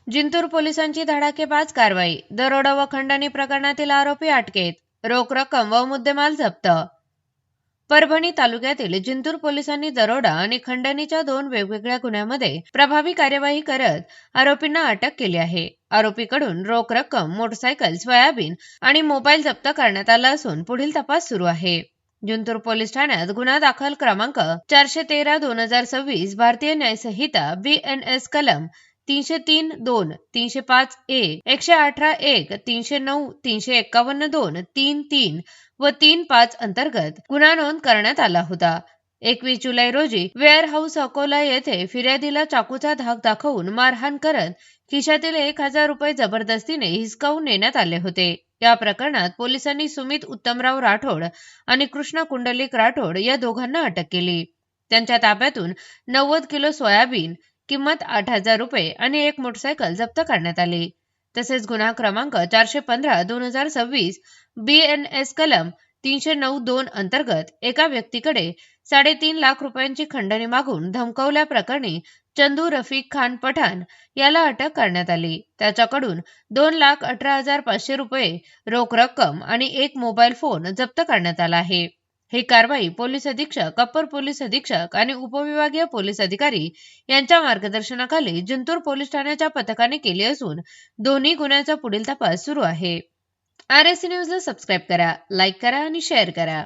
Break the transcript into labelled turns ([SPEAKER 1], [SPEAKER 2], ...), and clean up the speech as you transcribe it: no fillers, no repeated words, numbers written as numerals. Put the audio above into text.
[SPEAKER 1] जिंतूर पोलिसांची धडाकेबाज कारवाई. दरोडा व खंडणी प्रकरणातील आरोपी अटकेत. रोख रक्कम व मुद्देमाल जप्त. परभणी तालुक्यातील जिंतूर पोलिसांनी दरोडा आणि खंडणीच्या 2 वेगवेगळ्या गुन्ह्यामध्ये प्रभावी कार्यवाही करत आरोपींना अटक केली आहे. आरोपीकडून रोख रक्कम, मोटरसायकल, सोयाबीन आणि मोबाईल जप्त करण्यात आला असून पुढील तपास सुरू आहे. जिंतूर पोलीस ठाण्यात गुन्हा दाखल क्रमांक 413/2026 भारतीय न्याय संहिता BNS कलम 303(2), 305(a), 118(1), 309, 351(2), 3(3) व 3(5) अंतर्गत गुन्हा नोंद करण्यात आला होता. 21 जुलै रोजी वेअर हाऊस अकोला येथे फिर्यादीला चाकूचा धाक दाखवून मारहाण करत खिशातील 1,000 रुपये जबरदस्तीने हिसकावून नेण्यात आले होते. या प्रकरणात पोलिसांनी सुमित उत्तमराव राठोड आणि कृष्णा कुंडलिक राठोड या दोघांना अटक केली. त्यांच्या ताब्यातून 90 किलो सोयाबीन, किंमत 8,000 रुपये आणि एक मोटरसायकल जप्त करण्यात आली. तसेच गुन्हा क्रमांक 415/2026 BNS कलम 309(2) अंतर्गत एका व्यक्तीकडे 3.5 लाख रुपयांची खंडणी मागून धमकावल्याप्रकरणी चंदू रफिक खान पठाण याला अटक करण्यात आली. त्याच्याकडून 2,18,500 रुपये रोख रक्कम आणि एक मोबाईल फोन जप्त करण्यात आला आहे. ही कारवाई पोलीस अधीक्षक, अप्पर पोलीस अधीक्षक आणि उपविभागीय पोलीस अधिकारी यांच्या मार्गदर्शनाखाली जिंतूर पोलीस ठाण्याच्या पथकाने केली असून दोन्ही गुन्ह्याचा पुढील तपास सुरू आहे. RSC न्यूजला सबस्क्राईब करा, लाईक करा आणि शेअर करा.